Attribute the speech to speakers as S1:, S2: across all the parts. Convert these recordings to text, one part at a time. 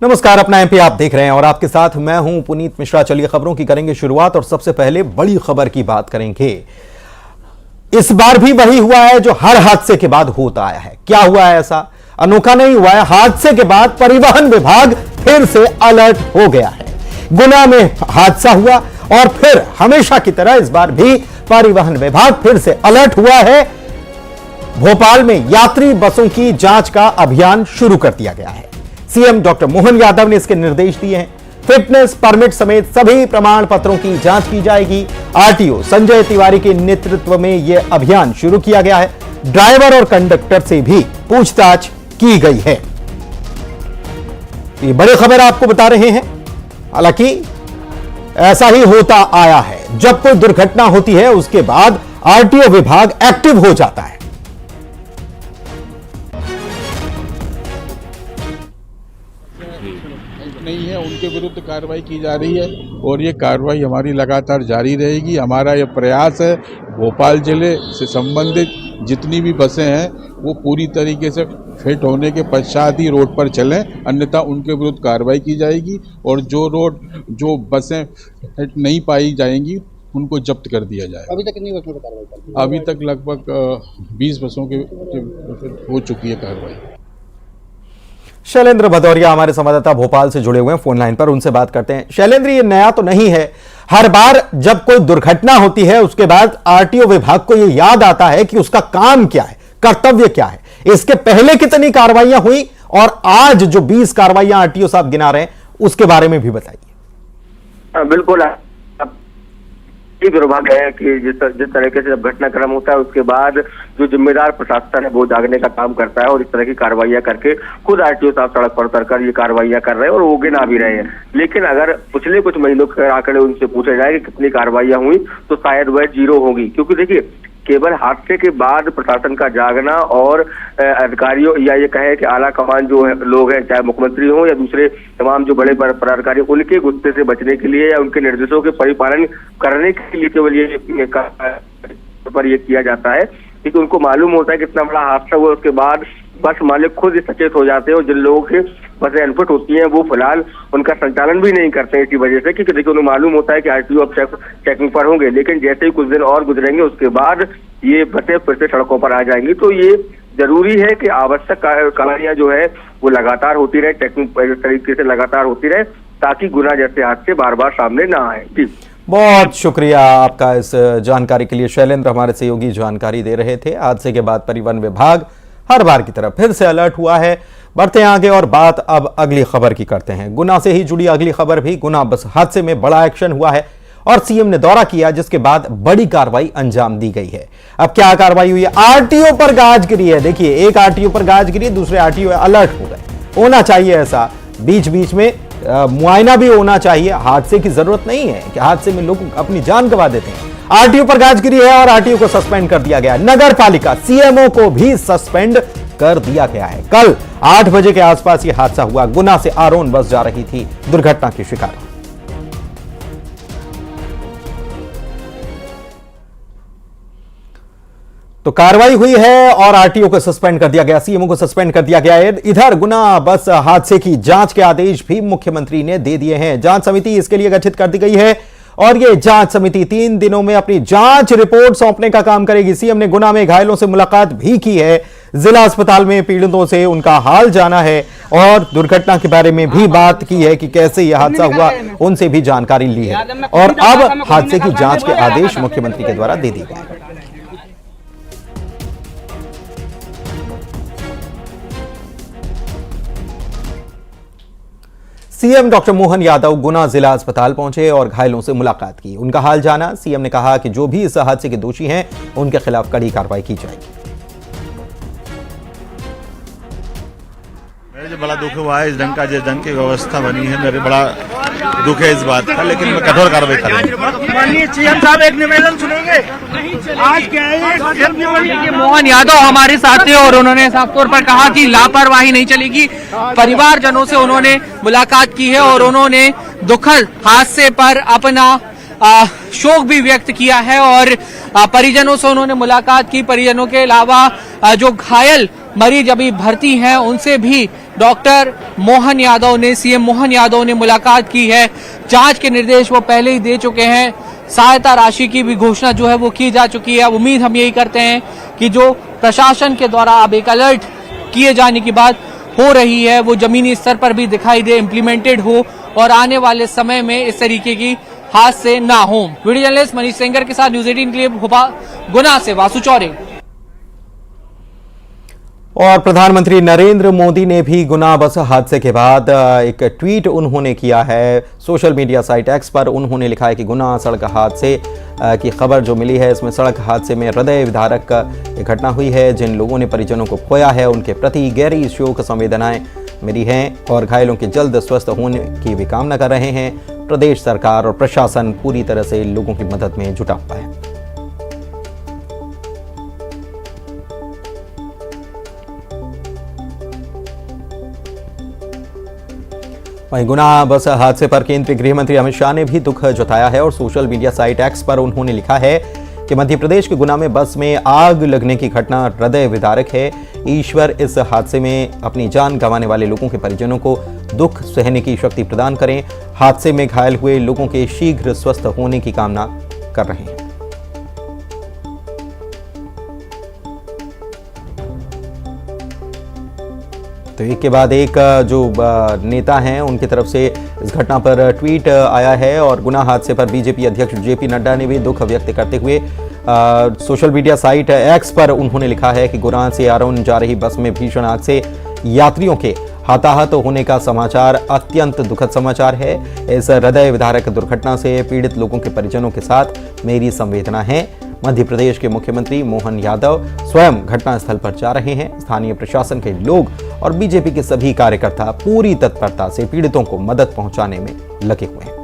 S1: नमस्कार, अपना एमपी आप देख रहे हैं और आपके साथ मैं हूं पुनीत मिश्रा। चलिए खबरों की करेंगे शुरुआत और सबसे पहले बड़ी खबर की बात करेंगे। इस बार भी वही हुआ है जो हर हादसे के बाद होता आया है। क्या हुआ है? ऐसा अनोखा नहीं हुआ है। हादसे के बाद परिवहन विभाग फिर से अलर्ट हो गया है। गुना में हादसा हुआ और फिर हमेशा की तरह इस बार भी परिवहन विभाग फिर से अलर्ट हुआ है। भोपाल में यात्री बसों की जांच का अभियान शुरू कर दिया गया है। सीएम डॉक्टर मोहन यादव ने इसके निर्देश दिए हैं। फिटनेस परमिट समेत सभी प्रमाण पत्रों की जांच की जाएगी। आरटीओ संजय तिवारी के नेतृत्व में यह अभियान शुरू किया गया है। ड्राइवर और कंडक्टर से भी पूछताछ की गई है। ये बड़ी खबर आपको बता रहे हैं। हालांकि ऐसा ही होता आया है, जब कोई दुर्घटना होती है उसके बाद आरटीओ विभाग एक्टिव हो जाता है।
S2: नहीं है, उनके विरुद्ध कार्रवाई की जा रही है और ये कार्रवाई हमारी लगातार जारी रहेगी। हमारा ये प्रयास है भोपाल जिले से संबंधित जितनी भी बसें हैं वो पूरी तरीके से फिट होने के पश्चात ही रोड पर चलें, अन्यथा उनके विरुद्ध कार्रवाई की जाएगी और जो बसें फिट नहीं पाई जाएंगी उनको जब्त कर दिया जाएगा।
S3: अभी तक कितनी बसों पर कार्रवाई कर दी?
S2: अभी तक लगभग 20 बसों के हो चुकी है कार्रवाई।
S1: शैलेंद्र भदौरिया हमारे संवाददाता भोपाल से जुड़े हुए हैं फोन लाइन पर, उनसे बात करते हैं। शैलेंद्र, ये नया तो नहीं है, हर बार जब कोई दुर्घटना होती है उसके बाद आरटीओ विभाग को ये याद आता है कि उसका काम क्या है, कर्तव्य क्या है। इसके पहले कितनी कार्रवाइयां हुई और आज जो 20 कार्रवाइयां आरटीओ साहब गिना रहे हैं उसके बारे में भी बताइए।
S4: बिल्कुल, दुर्भाग्य है कि जिस तरीके से जब घटनाक्रम होता है उसके बाद जो जिम्मेदार प्रशासन है वो जागने का काम करता है और इस तरह की कार्रवाइयां करके खुद आरटीओ साहब सड़क पर उतरकर ये कार्रवाइयां कर रहे हैं और वो गिना भी रहे हैं। लेकिन अगर पिछले कुछ महीनों के आंकड़े उनसे पूछे जाए कि कितनी कार्रवाइयां हुई तो शायद वह 0 होगी, क्योंकि देखिए केवल हादसे के बाद प्रशासन का जागना और अधिकारियों या ये कहे कि आला कमान जो लोग हैं, चाहे मुख्यमंत्री हो या दूसरे तमाम जो बड़े पदाधिकारी, उनके गुस्से से बचने के लिए या उनके निर्देशों के परिपालन करने के लिए केवल ये पर ये किया जाता है, क्योंकि उनको मालूम होता है कि इतना बड़ा हादसा हुआ उसके बाद बस मालिक खुद सचेत हो जाते हैं और जिन लोगों के बसें अनफिट होती हैं वो फिलहाल उनका संचालन भी नहीं करते हैं इसी वजह से, क्योंकि देखिए उन्हें मालूम होता है कि आरटीओ अब चेकिंग पर होंगे। लेकिन जैसे ही कुछ दिन और गुजरेंगे उसके बाद ये बसें फिर से सड़कों पर आ जाएंगी। तो ये जरूरी है कि आवश्यक कार्रवाइयां जो है वो लगातार होती रहे, चेकिंग तरीके से लगातार होती रहे, ताकि गुना जैसे हादसे बार बार सामने ना आए। जी,
S1: बहुत शुक्रिया आपका इस जानकारी के लिए। शैलेंद्र हमारे सहयोगी जानकारी दे रहे थे। हादसे के बाद परिवहन विभाग हर बार की तरह फिर से अलर्ट हुआ है। बढ़ते हैं आगे और बात अब अगली खबर की करते हैं। गुना से ही जुड़ी अगली खबर भी। गुना बस हादसे में बड़ा एक्शन हुआ है और सीएम ने दौरा किया, जिसके बाद बड़ी कार्रवाई अंजाम दी गई है। अब क्या कार्रवाई हुई है? आरटीओ पर गाज गिरी है। देखिए, एक आरटीओ पर गाज गिरी, दूसरे आरटीओ अलर्ट हो गए। होना चाहिए ऐसा, बीच बीच में मुआयना भी होना चाहिए। हादसे की जरूरत नहीं है कि हादसे में लोग अपनी जान गंवा देते हैं। आरटीओ पर गाज गिरी है और आरटीओ को सस्पेंड कर दिया गया। नगर पालिका सीएमओ को भी सस्पेंड कर दिया गया है। कल 8 बजे के आसपास यह हादसा हुआ। गुना से आरोन बस जा रही थी, दुर्घटना की शिकार। तो कार्रवाई हुई है और आरटीओ को सस्पेंड कर दिया गया, सीएमओ को सस्पेंड कर दिया गया है। इधर गुना बस हादसे की जांच के आदेश भी मुख्यमंत्री ने दे दिए हैं। जांच समिति इसके लिए गठित कर दी गई है और यह जांच समिति 3 दिनों में अपनी जांच रिपोर्ट सौंपने का काम करेगी। सीएम ने गुना में घायलों से मुलाकात भी की है, जिला अस्पताल में पीड़ितों से उनका हाल जाना है और दुर्घटना के बारे में भी बात की है कि कैसे यह हादसा हुआ, उनसे भी जानकारी ली है। और अब हादसे की जांच के आदेश मुख्यमंत्री के द्वारा दे दिए गए। सीएम डॉक्टर मोहन यादव गुना जिला अस्पताल पहुंचे और घायलों से मुलाकात की, उनका हाल जाना। सीएम ने कहा कि जो भी इस हादसे के दोषी हैं उनके खिलाफ कड़ी कार्रवाई की जाएगी।
S5: मुझे बड़ा दुख हुआ है इस ढंग का, जिस ढंग की व्यवस्था बनी है, मेरे बड़ा दुख है इस बात का, लेकिन मैं कठोर कार्रवाई करूंगा।
S3: माननीय सीएम साहब एक निवेदन सुनेंगे। आज क्या है,
S6: मोहन यादव हमारे साथ थे और उन्होंने साफ तौर पर कहा कि लापरवाही नहीं चलेगी। परिवारजनों से उन्होंने मुलाकात की है और उन्होंने दुखद हादसे पर अपना शोक भी व्यक्त किया है और परिजनों से उन्होंने मुलाकात की। परिजनों के अलावा जो घायल मरीज अभी भर्ती हैं उनसे भी डॉक्टर मोहन यादव ने, सीएम मोहन यादव ने मुलाकात की है। जांच के निर्देश वो पहले ही दे चुके हैं। सहायता राशि की भी घोषणा जो है वो की जा चुकी है। अब उम्मीद हम यही करते हैं कि जो प्रशासन के द्वारा अब एक अलर्ट किए जाने की बात हो रही है वो जमीनी स्तर पर भी दिखाई दे, इम्प्लीमेंटेड हो और आने वाले समय में इस तरीके की हादसे ना हो। वीडियो जर्नलिस्ट मनीष सेंगर के साथ न्यूज़ 18 के लिए भोपाल गुना से वासु चौरे।
S1: और प्रधानमंत्री नरेंद्र मोदी ने भी गुना बस हादसे के बाद एक ट्वीट उन्होंने किया है। सोशल मीडिया साइट एक्स पर उन्होंने लिखा है कि गुना सड़क हादसे की खबर जो मिली है, इसमें सड़क हादसे में हृदय विदारक एक घटना हुई है। जिन लोगों ने परिजनों को खोया है उनके प्रति गहरी शोक संवेदनाएं मेरी हैं और घायलों के जल्द स्वस्थ होने की भी कामना कर रहे हैं। प्रदेश सरकार और प्रशासन पूरी तरह से लोगों की मदद में जुटा हुआ है। वहीं गुना बस हादसे पर केंद्रीय गृह मंत्री अमित शाह ने भी दुख जताया है और सोशल मीडिया साइट एक्स पर उन्होंने लिखा है कि मध्य प्रदेश के गुना में बस में आग लगने की घटना हृदय विदारक है। ईश्वर इस हादसे में अपनी जान गंवाने वाले लोगों के परिजनों को दुख सहने की शक्ति प्रदान करें। हादसे में घायल हुए लोगों के शीघ्र स्वस्थ होने की कामना कर रहे हैं। तो एक के बाद एक जो नेता हैं उनकी तरफ से इस घटना पर ट्वीट आया है और गुना हादसे पर बीजेपी अध्यक्ष जेपी नड्डा ने भी दुख व्यक्त करते हुए सोशल मीडिया साइट एक्स पर उन्होंने लिखा है कि गुना से आरोन जा रही बस में भीषण आग से यात्रियों के हताहत होने का समाचार अत्यंत दुखद समाचार है। इस हृदय विदारक दुर्घटना से पीड़ित लोगों के परिजनों के साथ मेरी संवेदना है। मध्य प्रदेश के मुख्यमंत्री मोहन यादव स्वयं घटनास्थल पर जा रहे हैं। स्थानीय प्रशासन के लोग और बीजेपी के सभी कार्यकर्ता पूरी तत्परता से पीड़ितों को मदद पहुंचाने में लगे हुए हैं।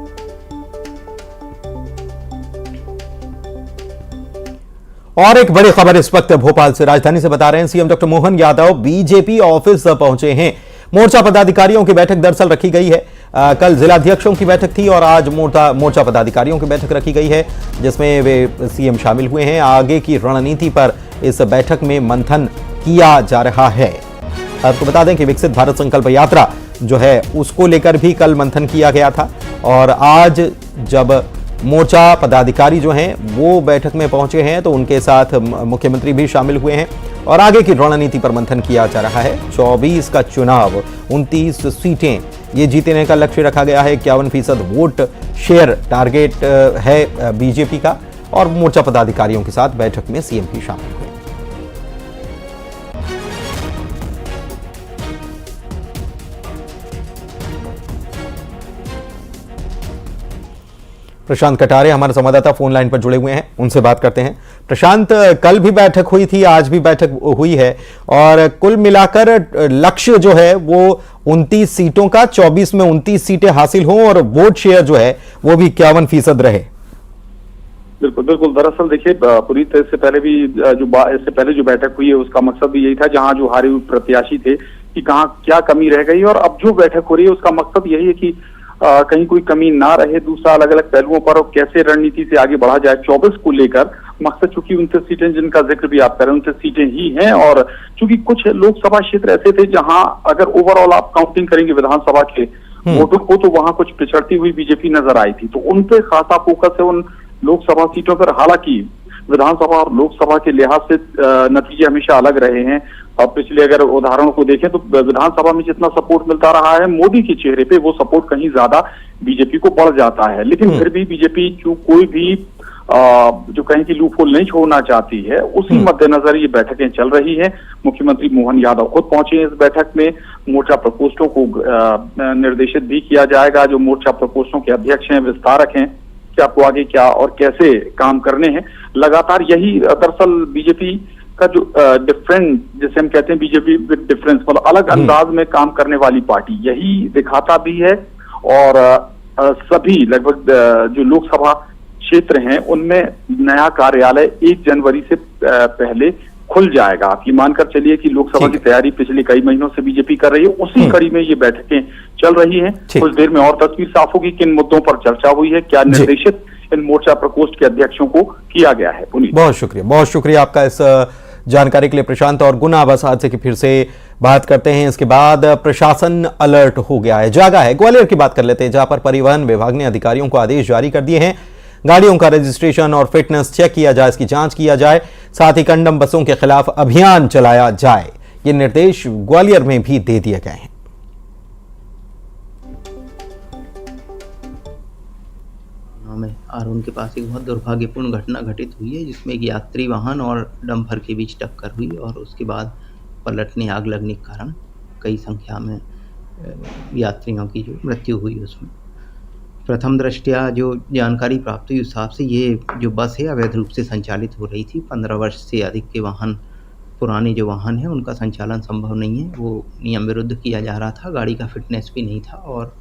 S1: और एक बड़ी खबर इस वक्त भोपाल से, राजधानी से बता रहे हैं CM doctor Mohan Yadav BJP office पहुंचे हैं। मोर्चा पदाधिकारियों की बैठक दरअसल रखी गई है। कल जिलाध्यक्षों की बैठक थी और आज मोर्चा पदाधिकारियों की बैठक रखी गई है जिसमें वे सीएम शामिल हुए हैं। आगे की रणनीति पर इस बैठक में मंथन किया जा रहा है। आपको बता दें कि विकसित भारत संकल्प यात्रा जो है उसको लेकर भी कल मंथन किया गया था और आज जब मोर्चा पदाधिकारी जो हैं वो बैठक में पहुंचे हैं तो उनके साथ मुख्यमंत्री भी शामिल हुए हैं और आगे की रणनीति पर मंथन किया जा रहा है। 24 का चुनाव, 29 सीटें ये जीतने का लक्ष्य रखा गया है। 51% वोट शेयर टारगेट है बीजेपी का और मोर्चा पदाधिकारियों के साथ बैठक में सीएम भी शामिल हुए। प्रशांत कटारे हमारे संवाददाता फोन लाइन पर जुड़े हुए हैं, उनसे बात करते हैं। प्रशांत, कल भी बैठक हुई थी, आज भी बैठक हुई है और कुल मिलाकर लक्ष्य जो है वो 29 सीटों का, 24 में 29 सीटें हासिल हों और वोट शेयर जो है वो भी 51% रहे।
S7: बिल्कुल बिल्कुल। दरअसल देखिए, पूरी तरह से पहले भी इससे पहले जो बैठक हुई है उसका मकसद भी यही था, जहां जो हारे हुए प्रत्याशी थे कि कहाँ क्या कमी रह गई, और अब जो बैठक हो रही है उसका मकसद यही है कि कहीं कोई कमी ना रहे। दूसरा, अलग अलग पहलुओं पर और कैसे रणनीति से आगे बढ़ा जाए 24 को लेकर। मकसद चूंकि 29 सीटें जिनका जिक्र भी आप कर रहे हैं 29 सीटें ही हैं, और चूंकि कुछ लोकसभा क्षेत्र ऐसे थे जहां अगर ओवरऑल आप काउंटिंग करेंगे विधानसभा के वोटों को तो वहां कुछ पिछड़ती हुई बीजेपी नजर आई थी, तो उन पे खासा फोकस है उन लोकसभा सीटों पर। हालांकि विधानसभा और लोकसभा के लिहाज से नतीजे हमेशा अलग रहे हैं। अब पिछले अगर उदाहरणों को देखें तो विधानसभा में जितना सपोर्ट मिलता रहा है मोदी के चेहरे पे, वो सपोर्ट कहीं ज्यादा बीजेपी को बढ़ जाता है। लेकिन फिर भी बीजेपी कोई भी जो कहें कि लूप होल नहीं छोड़ना चाहती है, उसी मद्देनजर ये बैठकें चल रही है। मुख्यमंत्री मोहन यादव खुद पहुंचे इस बैठक में। मोर्चा प्रकोष्ठों को निर्देशित भी किया जाएगा। जो मोर्चा प्रकोष्ठों के अध्यक्ष हैं, विस्तारक हैं, कि आपको आगे क्या और कैसे काम करने हैं। लगातार यही दरअसल बीजेपी का जो डिफरेंट, जिसे हम कहते हैं बीजेपी विद डिफरेंस, मतलब अलग अंदाज में काम करने वाली पार्टी, यही दिखाता भी है। और सभी लगभग जो लोकसभा क्षेत्र हैं उनमें नया कार्यालय 1 जनवरी से पहले खुल जाएगा। आप ये मानकर चलिए कि लोकसभा की तैयारी पिछले कई महीनों से बीजेपी कर रही है, उसी कड़ी में ये बैठकें चल रही हैं। कुछ देर में और तस्वीर साफ होगी किन मुद्दों पर चर्चा हुई है, क्या निर्देशित इन मोर्चा प्रकोष्ठ के अध्यक्षों को किया गया है।
S1: बहुत शुक्रिया आपका इस जानकारी के लिए प्रशांत। और गुना बस हादसे की फिर से बात करते हैं, इसके बाद प्रशासन अलर्ट हो गया है, जागा है। ग्वालियर की बात कर लेते हैं, जहां पर परिवहन विभाग ने अधिकारियों को आदेश जारी कर दिए हैं। गाड़ियों का रजिस्ट्रेशन और फिटनेस चेक किया जाए, इसकी जांच किया जाए, साथ ही कंडम बसों के खिलाफ अभियान चलाया जाए। ये निर्देश ग्वालियर में भी दे दिए गए हैं।
S8: में आरोन के पास एक बहुत दुर्भाग्यपूर्ण घटना घटित हुई है, जिसमें एक यात्री वाहन और डंपर के बीच टक्कर हुई और उसके बाद पलटने आग लगने के कारण कई संख्या में यात्रियों की जो मृत्यु हुई उसमें। प्रथम दृष्टया जो जानकारी प्राप्त हुई उस हिसाब से ये जो बस है अवैध रूप से संचालित हो रही थी। 15 वर्ष से अधिक के वाहन, पुराने जो वाहन हैं उनका संचालन संभव नहीं है, वो नियम विरुद्ध किया जा रहा था। गाड़ी का फिटनेस भी नहीं था और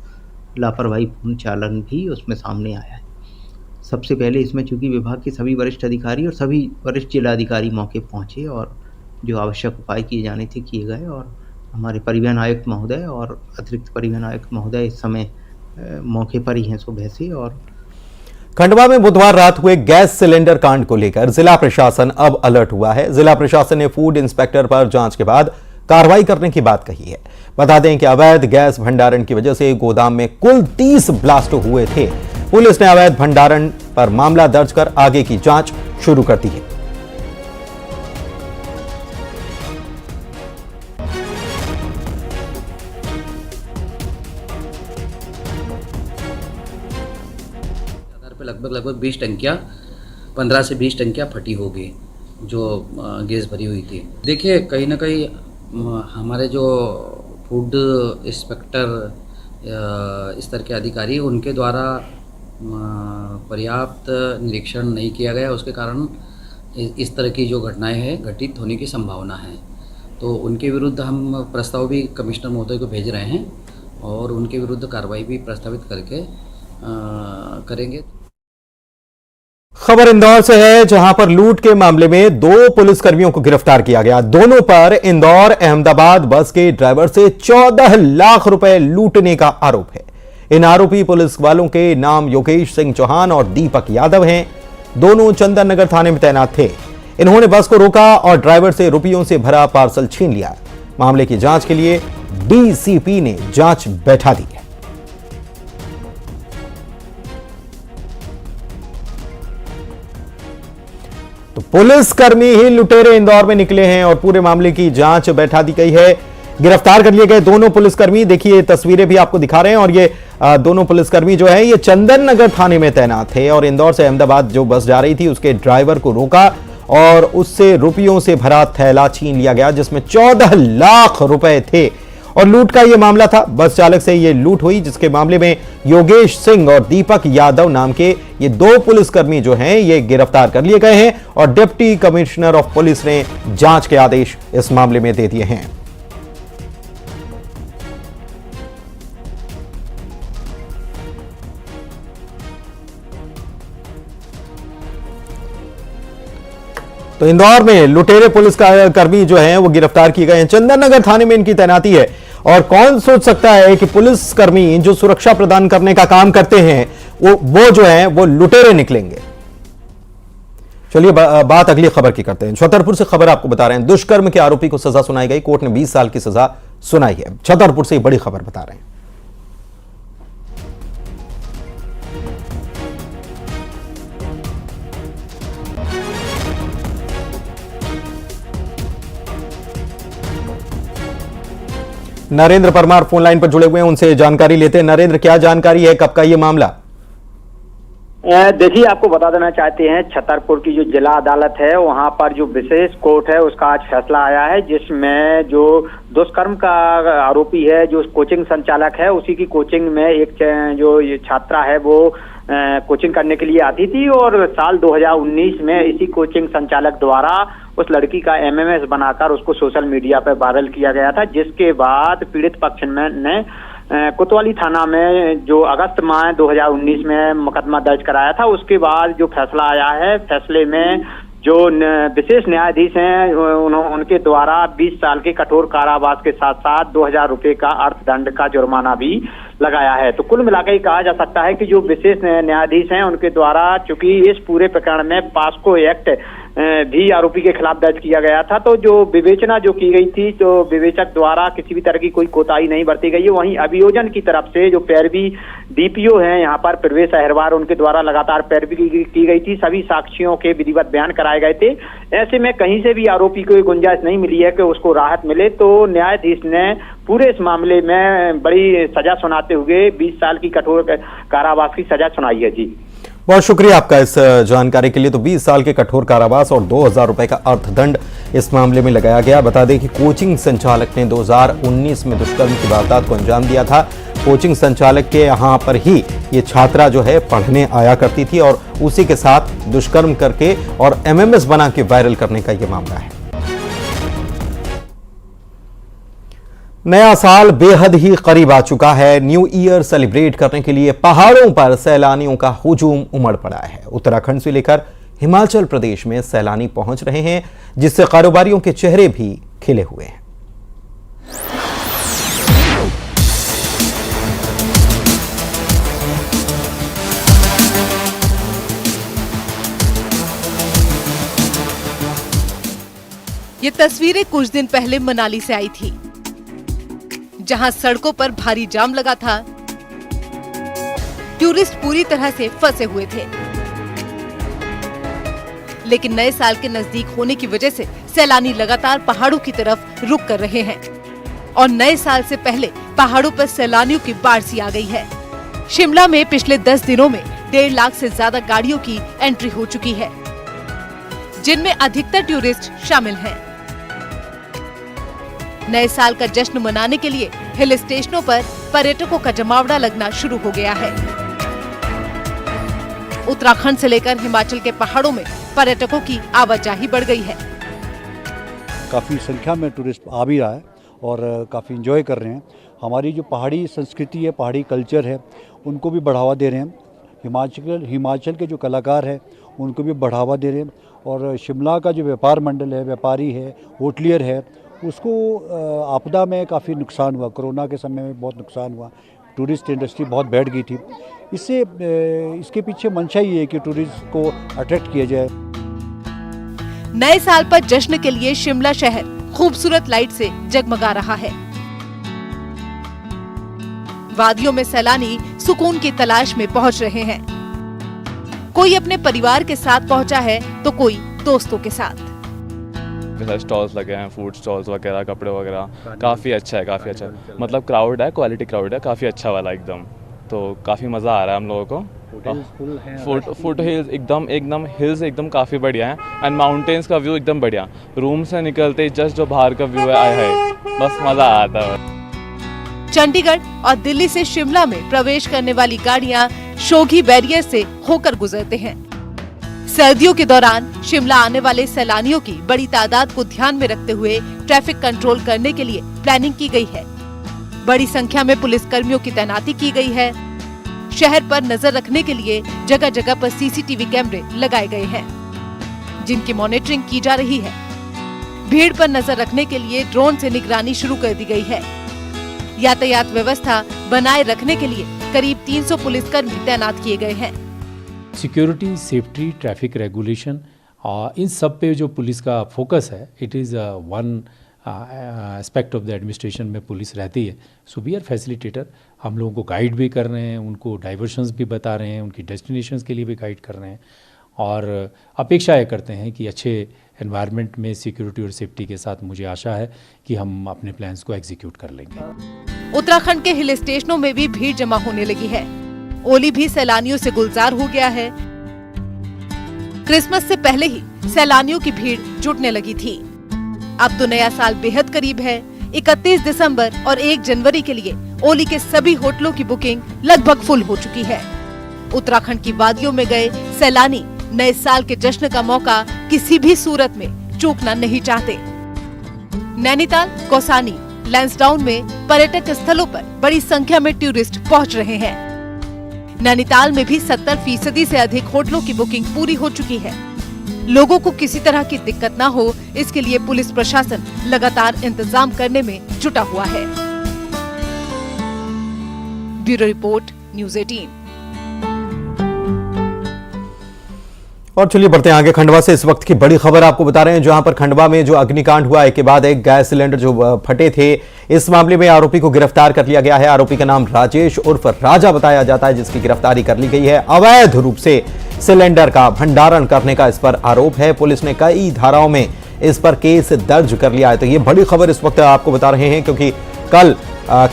S8: लापरवाहीपूर्ण चालन भी उसमें सामने आया है। सबसे पहले इसमें चूंकि विभाग के सभी वरिष्ठ अधिकारी और सभी वरिष्ठ जिलाधिकारी मौके पहुंचे और जो आवश्यक उपाय किए जाने थे किए गए, और हमारे परिवहन आयुक्त महोदय और अतिरिक्त परिवहन आयुक्त महोदय इस समय मौके पर ही हैं सुबह से। और
S1: खंडवा में बुधवार रात हुए गैस सिलेंडर कांड को लेकर जिला प्रशासन अब अलर्ट हुआ है। जिला प्रशासन ने फूड इंस्पेक्टर पर जांच के बाद कार्रवाई करने की बात कही है। बता दें कि अवैध गैस भंडारण की वजह से गोदाम में कुल 30 ब्लास्ट हुए थे। पुलिस ने अवैध भंडारण पर मामला दर्ज कर आगे की जांच शुरू कर दी है।
S9: लगभग 20 टंकियां, 15 से 20 टंकियां फटी होगी जो गैस भरी हुई थी। देखिए कहीं ना कहीं हमारे जो फूड इंस्पेक्टर इस तरह के अधिकारी उनके द्वारा पर्याप्त निरीक्षण नहीं किया गया, उसके कारण इस तरह की जो घटनाएं हैं घटित होने की संभावना है। तो उनके विरुद्ध हम प्रस्ताव भी कमिश्नर महोदय को भेज रहे हैं और उनके विरुद्ध कार्रवाई भी प्रस्तावित करके करेंगे।
S1: खबर इंदौर से है, जहां पर लूट के मामले में 2 पुलिसकर्मियों को गिरफ्तार किया गया। दोनों पर इंदौर अहमदाबाद बस के ड्राइवर से 14 लाख रुपए लूटने का आरोप है। इन आरोपी पुलिस वालों के नाम योगेश सिंह चौहान और दीपक यादव हैं। दोनों चंदन नगर थाने में तैनात थे। इन्होंने बस को रोका और ड्राइवर से रुपयों से भरा पार्सल छीन लिया। मामले की जांच के लिए डीसीपी ने जांच बैठा दी है। तो पुलिसकर्मी ही लुटेरे इंदौर में निकले हैं और पूरे मामले की जांच बैठा दी गई है। गिरफ्तार कर लिए गए दोनों पुलिसकर्मी, देखिए तस्वीरें भी आपको दिखा रहे हैं। और ये दोनों पुलिसकर्मी जो है ये चंदन नगर थाने में तैनात थे और इंदौर से अहमदाबाद जो बस जा रही थी उसके ड्राइवर को रोका और उससे रुपयों से भरा थैला छीन लिया गया, जिसमें 14 लाख रुपए थे। और लूट का यह मामला था, बस चालक से यह लूट हुई, जिसके मामले में योगेश सिंह और दीपक यादव नाम के ये 2 पुलिसकर्मी जो हैं ये गिरफ्तार कर लिए गए हैं और डिप्टी कमिश्नर ऑफ पुलिस ने जांच के आदेश इस मामले में दे दिए हैं। तो इंदौर में लुटेरे पुलिस कर्मी जो हैं वो गिरफ्तार किए गए हैं। चंदन नगर थाने में इनकी तैनाती है और कौन सोच सकता है कि पुलिसकर्मी जो सुरक्षा प्रदान करने का काम करते हैं वो जो है वो लुटेरे निकलेंगे। चलिए बात अगली खबर की करते हैं। छतरपुर से खबर आपको बता रहे हैं, दुष्कर्म के आरोपी को सजा सुनाई गई। कोर्ट ने 20 साल की सजा सुनाई है। छतरपुर से बड़ी खबर बता रहे हैं। नरेंद्र परमार फोन लाइन पर जुड़े हुए हैं, उनसे जानकारी लेते हैं। नरेंद्र, क्या जानकारी है, कब का ये मामला?
S10: देखिए, आपको बता देना चाहते हैं, छतरपुर की जो जिला अदालत है वहां पर जो विशेष कोर्ट है उसका आज फैसला आया है, जिसमें जो दुष्कर्म का आरोपी है, जो कोचिंग संचालक है, उसी की कोचिंग में एक जो ये छात्रा है वो कोचिंग करने के लिए आती थी और साल 2019 में इसी कोचिंग संचालक द्वारा उस लड़की का एमएमएस बनाकर उसको सोशल मीडिया पर वायरल किया गया था, जिसके बाद पीड़ित पक्ष ने कोतवाली थाना में जो अगस्त माह 2019 में मुकदमा दर्ज कराया था। उसके बाद जो फैसला आया है, फैसले में जो विशेष न्यायाधीश हैं उनके द्वारा 20 साल के कठोर कारावास के साथ साथ 2000 रुपए का अर्थदंड का जुर्माना भी लगाया है। तो कुल मिलाकर ही कहा जा सकता है कि जो विशेष न्यायाधीश हैं उनके द्वारा, चूंकि इस पूरे प्रकरण में पास्को एक्ट भी आरोपी के खिलाफ दर्ज किया गया था। तो जो विवेचना जो की गई थी, तो विवेचक द्वारा किसी भी तरह की कोई कोताही नहीं बरती गई है। वहीं अभियोजन की तरफ से जो पैरवी डीपीओ हैं यहाँ पर प्रवेश अहिरवार, उनके द्वारा लगातार पैरवी की गई थी। सभी साक्षियों के विधिवत बयान कराए गए थे। ऐसे में कहीं से भी आरोपी को गुंजाइश नहीं मिली है कि उसको राहत मिले। तो न्यायाधीश ने पूरे इस मामले में बड़ी सजा सुनाते हुए 20 साल की कठोर कारावास की सजा सुनाई है। जी
S1: बहुत शुक्रिया आपका इस जानकारी के लिए। तो 20 साल के कठोर कारावास और 2000 रुपए का अर्थदंड इस मामले में लगाया गया। बता दें कि कोचिंग संचालक ने 2019 में दुष्कर्म की वारदात को अंजाम दिया था। कोचिंग संचालक के यहाँ पर ही ये छात्रा जो है पढ़ने आया करती थी और उसी के साथ दुष्कर्म करके और एमएमएस बना के वायरल करने का ये मामला है। नया साल बेहद ही करीब आ चुका है। न्यू ईयर सेलिब्रेट करने के लिए पहाड़ों पर सैलानियों का हुजूम उमड़ पड़ा है। उत्तराखंड से लेकर हिमाचल प्रदेश में सैलानी पहुंच रहे हैं, जिससे कारोबारियों के चेहरे भी खिले हुए हैं।
S11: ये तस्वीरें कुछ दिन पहले मनाली से आई थी, जहां सड़कों पर भारी जाम लगा था। टूरिस्ट पूरी तरह से फंसे हुए थे। लेकिन नए साल के नजदीक होने की वजह से सैलानी लगातार पहाड़ों की तरफ रुख कर रहे हैं और नए साल से पहले पहाड़ों पर सैलानियों की बाढ़ सी आ गई है। शिमला में पिछले 10 दिनों में 1.5 लाख से ज्यादा गाड़ियों की एंट्री हो चुकी है, जिनमें अधिकतर टूरिस्ट शामिल हैं। नए साल का जश्न मनाने के लिए हिल स्टेशनों पर पर्यटकों का जमावड़ा लगना शुरू हो गया है। उत्तराखंड से लेकर हिमाचल के पहाड़ों में पर्यटकों की आवाजाही बढ़ गई है।
S12: काफ़ी संख्या में टूरिस्ट आ भी रहा है और काफ़ी एंजॉय कर रहे हैं। हमारी जो पहाड़ी संस्कृति है, पहाड़ी कल्चर है, उनको भी बढ़ावा दे रहे हैं। हिमाचल के जो कलाकार हैं उनको भी बढ़ावा दे रहे हैं। और शिमला का जो व्यापार मंडल है, व्यापारी है, होटलियर है, उसको आपदा में काफ़ी नुकसान हुआ। कोरोना के समय में बहुत नुकसान हुआ। टूरिस्ट इंडस्ट्री बहुत बैठ गई थी। इसके पीछे मंशा ही है कि टूरिस्ट को अट्रैक्ट किया जाए।
S11: नए साल पर जश्न के लिए शिमला शहर खूबसूरत लाइट से जगमगा रहा है। वादियों में सैलानी सुकून की तलाश में पहुंच रहे हैं। कोई अपने परिवार के साथ पहुंचा है तो कोई दोस्तों के साथ।
S13: स्टॉल्स लगे हैं, फूड स्टॉल्स वगैरह, कपड़े वगैरह, काफ़ी अच्छा है, काफ़ी अच्छा। मतलब क्राउड है, क्वालिटी क्राउड है, काफ़ी अच्छा वाला एकदम। तो काफ़ी मज़ा आ रहा है हम लोगों को। फुट हिल्स एकदम हिल्स एकदम काफ़ी बढ़िया है एंड माउंटेन्स का व्यू एकदम बढ़िया। रूम से निकलते जस्ट जो बाहर का व्यू है, आया है, बस मज़ा आता है।
S11: चंडीगढ़ और दिल्ली से शिमला में प्रवेश करने वाली गाड़ियां शोघी बैरियर से होकर गुजरते हैं। सर्दियों के दौरान शिमला आने वाले सैलानियों की बड़ी तादाद को ध्यान में रखते हुए ट्रैफिक कंट्रोल करने के लिए प्लानिंग की गई है। बड़ी संख्या में पुलिस कर्मियों की तैनाती की गई है। शहर पर नजर रखने के लिए जगह जगह पर सीसीटीवी कैमरे लगाए गए हैं, जिनकी मॉनिटरिंग की जा रही है। भीड़ पर नजर रखने के लिए ड्रोन से निगरानी शुरू कर दी गई है। यातायात व्यवस्था बनाए रखने के लिए करीब 300 पुलिसकर्मी तैनात किए गए हैं।
S14: सिक्योरिटी, सेफ्टी, ट्रैफिक रेगुलेशन, इन सब पे जो पुलिस का फोकस है, it is one aspect of the administration में पुलिस रहती है। So we are facilitator. हम लोगों को गाइड भी कर रहे हैं, उनको डाइवर्शंस भी बता रहे हैं, उनकी डेस्टिनेशंस के लिए भी गाइड कर रहे हैं और अपेक्षा ये करते हैं कि अच्छे एनवायरनमेंट में सिक्योरिटी और सेफ्टी के साथ मुझे आशा है कि हम अपने प्लान्स को एग्जीक्यूट कर लेंगे।
S11: उत्तराखंड के हिल स्टेशनों में भी भीड़ जमा होने लगी है। ओली भी सैलानियों से गुलजार हो गया है। क्रिसमस से पहले ही सैलानियों की भीड़ जुटने लगी थी। अब तो नया साल बेहद करीब है। 31 दिसंबर और 1 जनवरी के लिए ओली के सभी होटलों की बुकिंग लगभग फुल हो चुकी है। उत्तराखंड की वादियों में गए सैलानी नए साल के जश्न का मौका किसी भी सूरत में चूकना नहीं चाहते। नैनीताल, कौसानी, लैंसडाउन में पर्यटक स्थलों पर बड़ी संख्या में टूरिस्ट पहुंच रहे हैं। नैनीताल में भी 70% से अधिक होटलों की बुकिंग पूरी हो चुकी है। लोगों को किसी तरह की दिक्कत न हो, इसके लिए पुलिस प्रशासन लगातार इंतजाम करने में जुटा हुआ है। Bureau report, news 18।
S1: और चलिए बढ़ते हैं आगे। खंडवा से इस वक्त की बड़ी खबर आपको बता रहे हैं, जहां पर खंडवा में जो अग्निकांड हुआ, एक के बाद एक गैस सिलेंडर जो फटे थे, इस मामले में आरोपी को गिरफ्तार कर लिया गया है। आरोपी का नाम राजेश उर्फ राजा बताया जाता है, जिसकी गिरफ्तारी कर ली गई है। अवैध रूप से सिलेंडर का भंडारण करने का इस पर आरोप है। पुलिस ने कई धाराओं में इस पर केस दर्ज कर लिया है। तो ये बड़ी खबर इस वक्त आपको बता रहे हैं, क्योंकि कल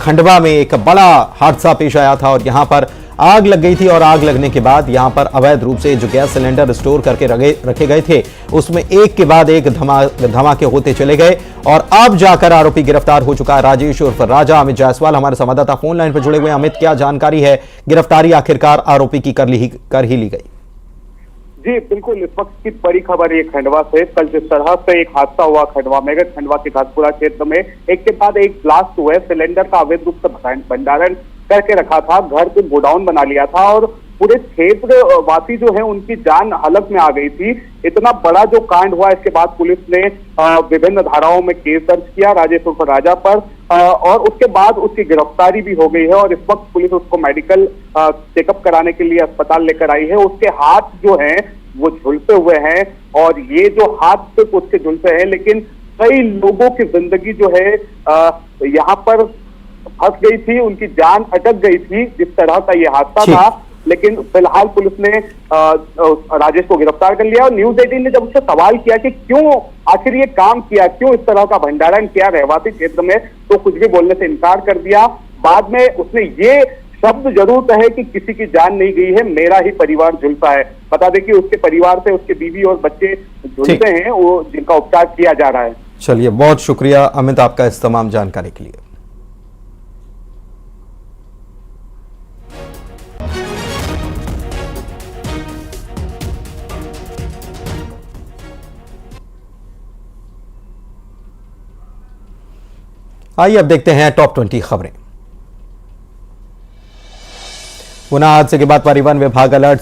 S1: खंडवा में एक बड़ा हादसा पेश आया था और यहां पर आग लग गई थी और आग लगने के बाद यहां पर अवैध रूप से जो गैस सिलेंडर स्टोर करके रखे गए थे, उसमें एक के बाद एक धमाके होते चले गए और अब जाकर आरोपी गिरफ्तार हो चुका है, राजेश उर्फ राजा। अमित जायसवाल हमारे संवाददाता फोन लाइन पर जुड़े हुए हैं। अमित, क्या जानकारी है? गिरफ्तारी आखिरकार आरोपी की कर ही ली गई?
S7: जी बिल्कुल, इस वक्त की बड़ी खबर ये खंडवा से। कल जिस तरह से एक हादसा हुआ खंडवा में, खंडवा के घासपुरा क्षेत्र में एक के बाद एक ब्लास्ट हुआ है। सिलेंडर का अवैध रूप से भंडारण करके रखा था, घर को गोडाउन बना लिया था और पूरे क्षेत्र वासी जो है उनकी जान हलक में आ गई थी। इतना बड़ा जो कांड हुआ, इसके बाद पुलिस ने विभिन्न धाराओं में केस दर्ज किया राजेश उर्फ राजा पर और उसके बाद उसकी गिरफ्तारी भी हो गई है और इस वक्त पुलिस उसको मेडिकल चेकअप कराने के लिए अस्पताल लेकर आई है। उसके हाथ जो हैं वो झुलसे हुए हैं और ये जो हाथ सिर्फ उसके झुलसे हैं, लेकिन कई लोगों की जिंदगी जो है यहाँ पर फंस गई थी, उनकी जान अटक गई थी जिस तरह का ये हादसा था। लेकिन फिलहाल पुलिस ने राजेश को गिरफ्तार कर लिया और न्यूज 18 ने जब उससे सवाल किया कि क्यों आखिर ये काम किया, क्यों इस तरह का भंडारण किया रहवासी क्षेत्र में, तो कुछ भी बोलने से इनकार कर दिया। बाद में उसने ये शब्द जरूर कहे कि किसी की जान नहीं गई है, मेरा ही परिवार झुलसा है। बता दें कि उसके परिवार से उसके बीवी और बच्चे झुलसे हैं, वो जिनका उपचार किया जा रहा है।
S1: चलिए, बहुत शुक्रिया अमित आपका इस तमाम जानकारी के लिए। आइए अब देखते हैं टॉप 20 खबरें। पुनः हादसे के बाद परिवहन विभाग अलर्ट